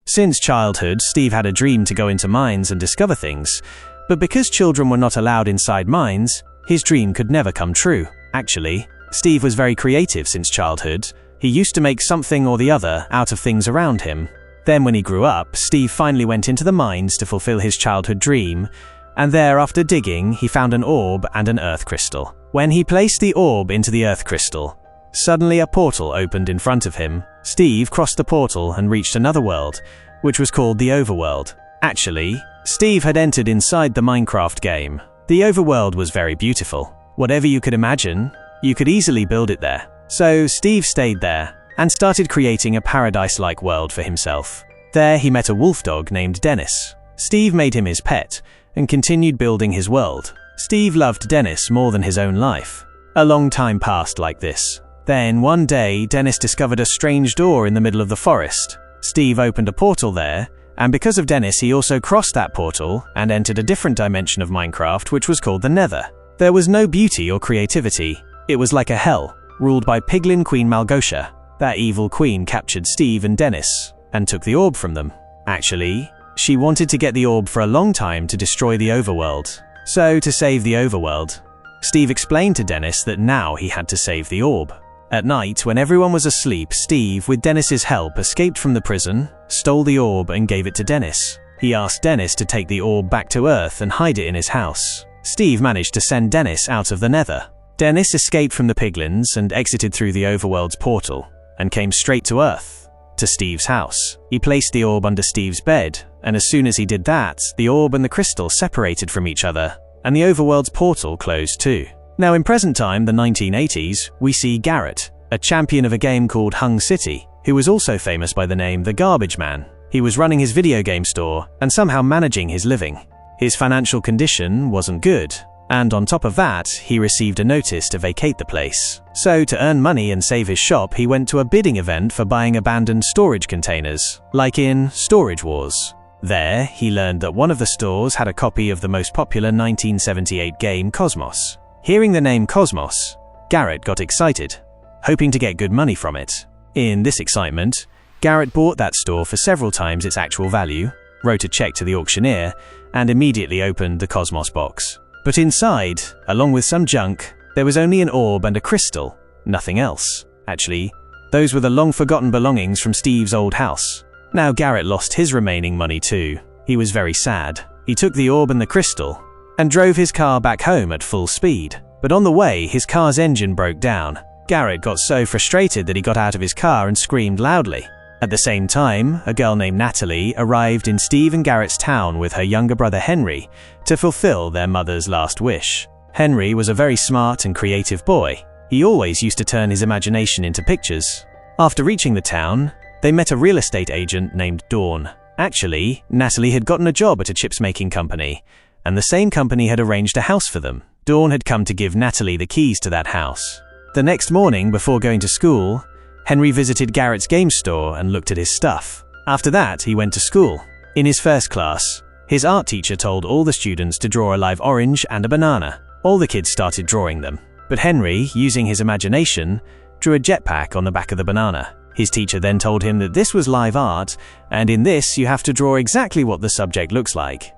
Since childhood, Steve had a dream to go into mines and discover things, but because children were not allowed inside mines, his dream could never come true. Actually, Steve was very creative since childhood. He used to make something or the other out of things around him. Then when he grew up, Steve finally went into the mines to fulfill his childhood dream, and there, after digging, he found an orb and an earth crystal. When he placed the orb into the earth crystal, suddenly a portal opened in front of him. Steve crossed the portal and reached another world, which was called the Overworld. Actually, Steve had entered inside the Minecraft game. The Overworld was very beautiful. Whatever you could imagine, you could easily build it there. So Steve stayed there and started creating a paradise-like world for himself. There he met a wolf dog named Dennis. Steve made him his pet and continued building his world. Steve loved Dennis more than his own life. A long time passed like this. Then one day, Dennis discovered a strange door in the middle of the forest. Steve opened a portal there, and because of Dennis he also crossed that portal and entered a different dimension of Minecraft, which was called the Nether. There was no beauty or creativity. It was like a hell, ruled by Piglin Queen Malgosia. That evil queen captured Steve and Dennis and took the orb from them. Actually, she wanted to get the orb for a long time to destroy the Overworld. So, to save the Overworld, Steve explained to Dennis that now he had to save the orb. At night, when everyone was asleep, Steve, with Dennis's help, escaped from the prison, stole the orb and gave it to Dennis. He asked Dennis to take the orb back to Earth and hide it in his house. Steve managed to send Dennis out of the Nether. Dennis escaped from the piglins and exited through the Overworld's portal and came straight to Earth, to Steve's house. He placed the orb under Steve's bed, and as soon as he did that, the orb and the crystal separated from each other, and the Overworld's portal closed too. Now in present time, the 1980s, we see Garrett, a champion of a game called Hung City, who was also famous by the name The Garbage Man. He was running his video game store and somehow managing his living. His financial condition wasn't good, and on top of that, he received a notice to vacate the place. So to earn money and save his shop, he went to a bidding event for buying abandoned storage containers, like in Storage Wars. There, he learned that one of the stores had a copy of the most popular 1978 game Cosmos. Hearing the name Cosmos, Garrett got excited, hoping to get good money from it. In this excitement, Garrett bought that store for several times its actual value, wrote a check to the auctioneer, and immediately opened the Cosmos box. But inside, along with some junk, there was only an orb and a crystal, nothing else. Actually, those were the long-forgotten belongings from Steve's old house. Now Garrett lost his remaining money too. He was very sad. He took the orb and the crystal and drove his car back home at full speed. But on the way, his car's engine broke down. Garrett got so frustrated that he got out of his car and screamed loudly. At the same time, a girl named Natalie arrived in Steve and Garrett's town with her younger brother Henry to fulfill their mother's last wish. Henry was a very smart and creative boy. He always used to turn his imagination into pictures. After reaching the town, they met a real estate agent named Dawn. Actually, Natalie had gotten a job at a chips-making company, and the same company had arranged a house for them. Dawn had come to give Natalie the keys to that house. The next morning, before going to school, Henry visited Garrett's game store and looked at his stuff. After that, he went to school. In his first class, his art teacher told all the students to draw a live orange and a banana. All the kids started drawing them. But Henry, using his imagination, drew a jetpack on the back of the banana. His teacher then told him that this was live art, and in this you have to draw exactly what the subject looks like.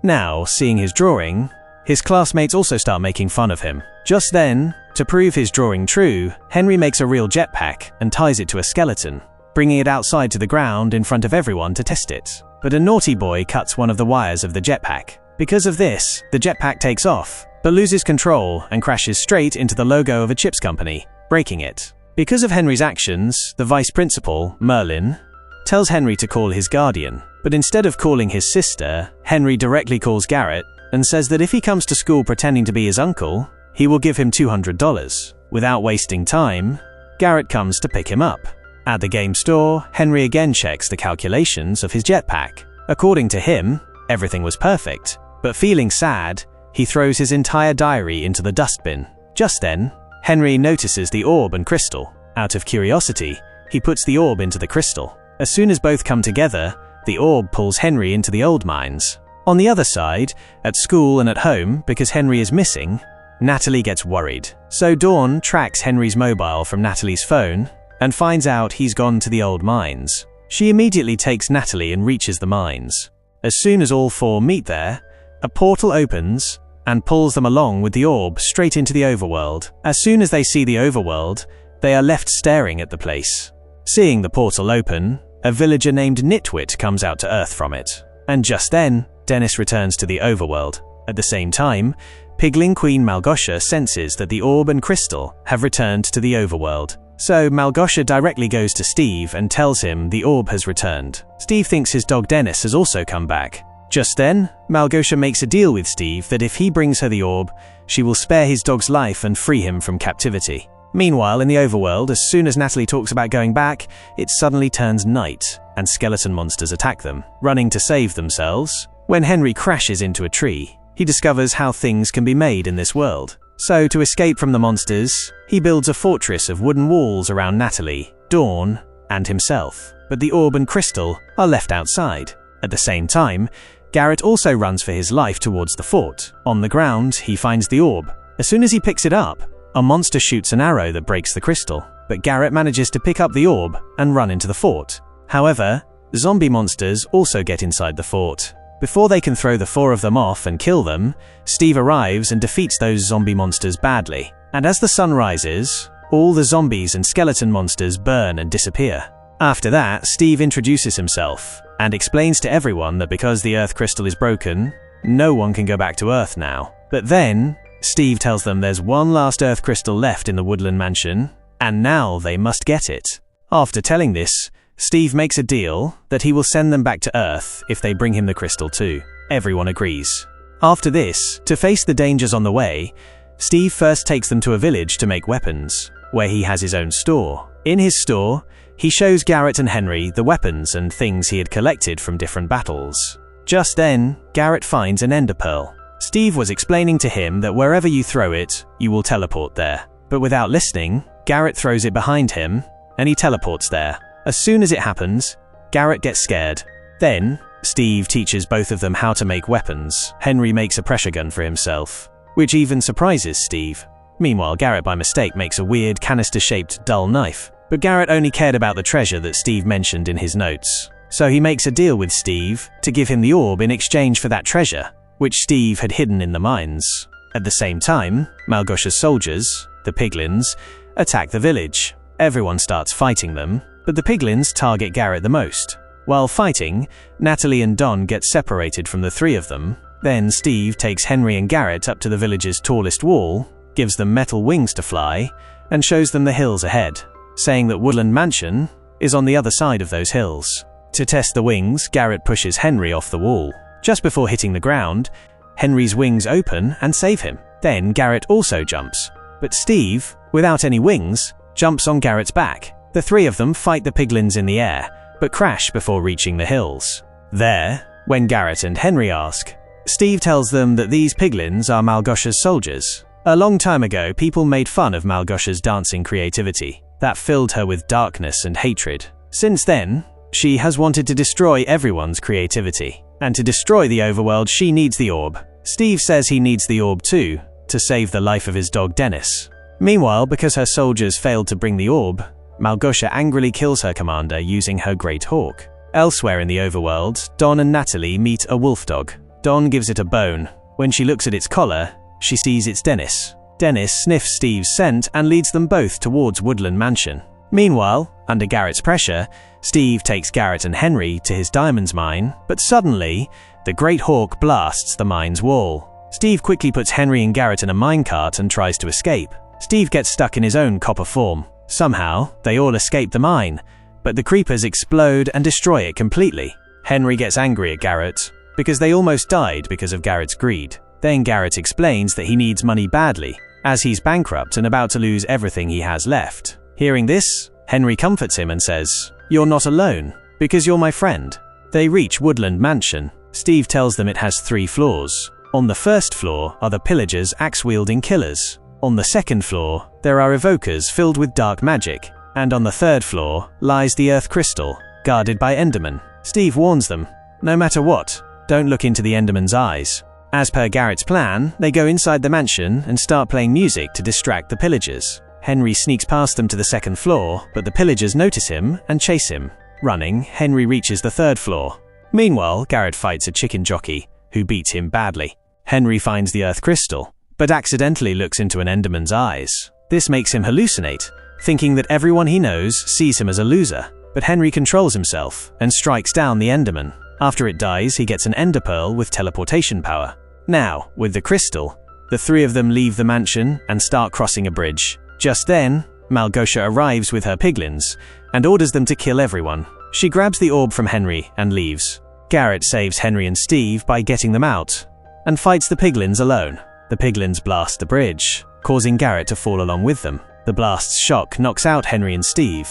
Now, seeing his drawing, his classmates also start making fun of him. Just then, to prove his drawing true, Henry makes a real jetpack and ties it to a skeleton, bringing it outside to the ground in front of everyone to test it. But a naughty boy cuts one of the wires of the jetpack. Because of this, the jetpack takes off, but loses control and crashes straight into the logo of a chips company, breaking it. Because of Henry's actions, the vice principal, Merlin, tells Henry to call his guardian. But instead of calling his sister, Henry directly calls Garrett and says that if he comes to school pretending to be his uncle, he will give him $200. Without wasting time, Garrett comes to pick him up. At the game store, Henry again checks the calculations of his jetpack. According to him, everything was perfect, but feeling sad, he throws his entire diary into the dustbin. Just then, Henry notices the orb and crystal. Out of curiosity, he puts the orb into the crystal. As soon as both come together, the orb pulls Henry into the old mines. On the other side, at school and at home, because Henry is missing, Natalie gets worried. So Dawn tracks Henry's mobile from Natalie's phone and finds out he's gone to the old mines. She immediately takes Natalie and reaches the mines. As soon as all four meet there, a portal opens and pulls them along with the orb straight into the overworld. As soon as they see the overworld, they are left staring at the place. Seeing the portal open, a villager named Nitwit comes out to Earth from it. And just then, Dennis returns to the overworld. At the same time, Pigling Queen Malgosha senses that the orb and crystal have returned to the overworld. So Malgosha directly goes to Steve and tells him the orb has returned. Steve thinks his dog Dennis has also come back. Just then, Malgosha makes a deal with Steve that if he brings her the orb, she will spare his dog's life and free him from captivity. Meanwhile, in the overworld, as soon as Natalie talks about going back, it suddenly turns night, and skeleton monsters attack them, running to save themselves. When Henry crashes into a tree, he discovers how things can be made in this world. So, to escape from the monsters, he builds a fortress of wooden walls around Natalie, Dawn, and himself. But the orb and crystal are left outside. At the same time, Garrett also runs for his life towards the fort. On the ground, he finds the orb. As soon as he picks it up, a monster shoots an arrow that breaks the crystal, but Garrett manages to pick up the orb and run into the fort. However, zombie monsters also get inside the fort. Before they can throw the four of them off and kill them, Steve arrives and defeats those zombie monsters badly. And as the sun rises, all the zombies and skeleton monsters burn and disappear. After that, Steve introduces himself and explains to everyone that because the Earth crystal is broken, no one can go back to Earth now. But then, Steve tells them there's one last Earth crystal left in the Woodland Mansion, and now they must get it. After telling this, Steve makes a deal that he will send them back to Earth if they bring him the crystal too. Everyone agrees. After this, to face the dangers on the way, Steve first takes them to a village to make weapons, where he has his own store. In his store, he shows Garrett and Henry the weapons and things he had collected from different battles. Just then, Garrett finds an ender pearl. Steve was explaining to him that wherever you throw it, you will teleport there. But without listening, Garrett throws it behind him, and he teleports there. As soon as it happens, Garrett gets scared. Then, Steve teaches both of them how to make weapons. Henry makes a pressure gun for himself, which even surprises Steve. Meanwhile, Garrett by mistake makes a weird canister-shaped dull knife. But Garrett only cared about the treasure that Steve mentioned in his notes. So he makes a deal with Steve to give him the orb in exchange for that treasure, which Steve had hidden in the mines. At the same time, Malgosha's soldiers, the Piglins, attack the village. Everyone starts fighting them, but the Piglins target Garrett the most. While fighting, Natalie and Don get separated from the three of them. Then Steve takes Henry and Garrett up to the village's tallest wall, gives them metal wings to fly, and shows them the hills ahead, saying that Woodland Mansion is on the other side of those hills. To test the wings, Garrett pushes Henry off the wall. Just before hitting the ground, Henry's wings open and save him. Then Garrett also jumps. But Steve, without any wings, jumps on Garrett's back. The three of them fight the Piglins in the air, but crash before reaching the hills. There, when Garrett and Henry ask, Steve tells them that these Piglins are Malgosha's soldiers. A long time ago, people made fun of Malgosha's dancing creativity. That filled her with darkness and hatred. Since then, she has wanted to destroy everyone's creativity. And to destroy the overworld, she needs the orb. Steve says he needs the orb too, to save the life of his dog Dennis. Meanwhile, because her soldiers failed to bring the orb, Malgosha angrily kills her commander using her Great Hawk. Elsewhere in the overworld, Don and Natalie meet a wolf dog. Don gives it a bone. When she looks at its collar, she sees it's Dennis. Dennis sniffs Steve's scent and leads them both towards Woodland Mansion. Meanwhile, under Garrett's pressure, Steve takes Garrett and Henry to his diamonds mine, but suddenly, the Great Hawk blasts the mine's wall. Steve quickly puts Henry and Garrett in a minecart and tries to escape. Steve gets stuck in his own copper form. Somehow, they all escape the mine, but the creepers explode and destroy it completely. Henry gets angry at Garrett, because they almost died because of Garrett's greed. Then Garrett explains that he needs money badly, as he's bankrupt and about to lose everything he has left. Hearing this, Henry comforts him and says, "You're not alone, because you're my friend." They reach Woodland Mansion. Steve tells them it has 3 floors. On the first floor are the pillagers' axe-wielding killers. On the second floor, there are evokers filled with dark magic. And on the third floor lies the Earth Crystal, guarded by Endermen. Steve warns them, no matter what, don't look into the Enderman's eyes. As per Garrett's plan, they go inside the mansion and start playing music to distract the pillagers. Henry sneaks past them to the second floor, but the pillagers notice him and chase him. Running, Henry reaches the 3rd floor. Meanwhile, Garrett fights a chicken jockey, who beats him badly. Henry finds the Earth crystal, but accidentally looks into an Enderman's eyes. This makes him hallucinate, thinking that everyone he knows sees him as a loser. But Henry controls himself and strikes down the Enderman. After it dies, he gets an Ender Pearl with teleportation power. Now, with the crystal, the 3 of them leave the mansion and start crossing a bridge. Just then, Małgosia arrives with her piglins and orders them to kill everyone. She grabs the orb from Henry and leaves. Garrett saves Henry and Steve by getting them out and fights the piglins alone. The piglins blast the bridge, causing Garrett to fall along with them. The blast's shock knocks out Henry and Steve.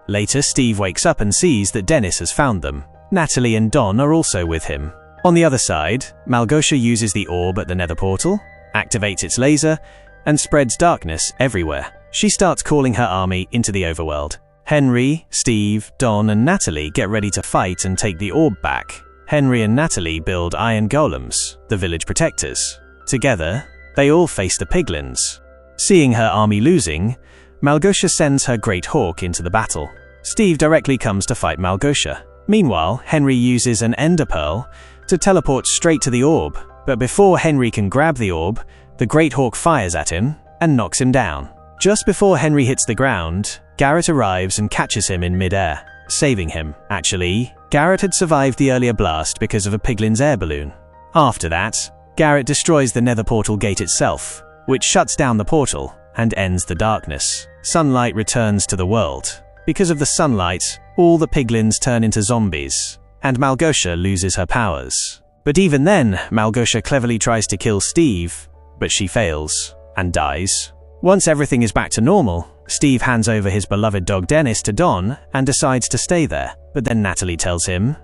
Later, Steve wakes up and sees that Dennis has found them. Natalie and Don are also with him. On the other side, Małgosia uses the orb at the Nether portal, activates its laser, and spreads darkness everywhere. She starts calling her army into the overworld. Henry, Steve, Don, and Natalie get ready to fight and take the orb back. Henry and Natalie build iron golems, the village protectors. Together, they all face the piglins. Seeing her army losing, Małgosia sends her Great Hawk into the battle. Steve directly comes to fight Małgosia. Meanwhile, Henry uses an Ender Pearl to teleport straight to the orb, but before Henry can grab the orb, the Great Hawk fires at him and knocks him down. Just before Henry hits the ground, Garrett arrives and catches him in mid-air, saving him. Actually, Garrett had survived the earlier blast because of a piglin's air balloon. After that, Garrett destroys the Nether portal gate itself, which shuts down the portal and ends the darkness. Sunlight returns to the world. Because of the sunlight, all the piglins turn into zombies, and Małgosia loses her powers. But even then, Małgosia cleverly tries to kill Steve, but she fails and dies. Once everything is back to normal, Steve hands over his beloved dog Dennis to Don and decides to stay there. But then Natalie tells him,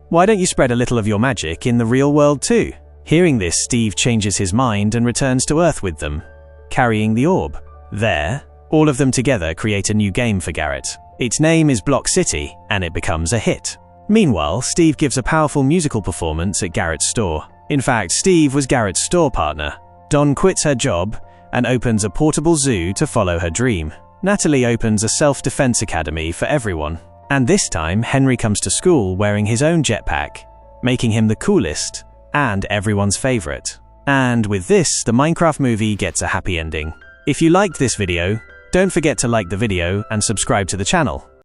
"Why don't you spread a little of your magic in the real world too?" Hearing this, Steve changes his mind and returns to Earth with them, carrying the orb. There, all of them together create a new game for Garrett. Its name is Block City, and it becomes a hit. Meanwhile, Steve gives a powerful musical performance at Garrett's store. In fact, Steve was Garrett's store partner. Don quits her job and opens a portable zoo to follow her dream. Natalie opens a self-defense academy for everyone. And this time, Henry comes to school wearing his own jetpack, making him the coolest and everyone's favorite. And with this, the Minecraft movie gets a happy ending. If you liked this video, don't forget to like the video and subscribe to the channel.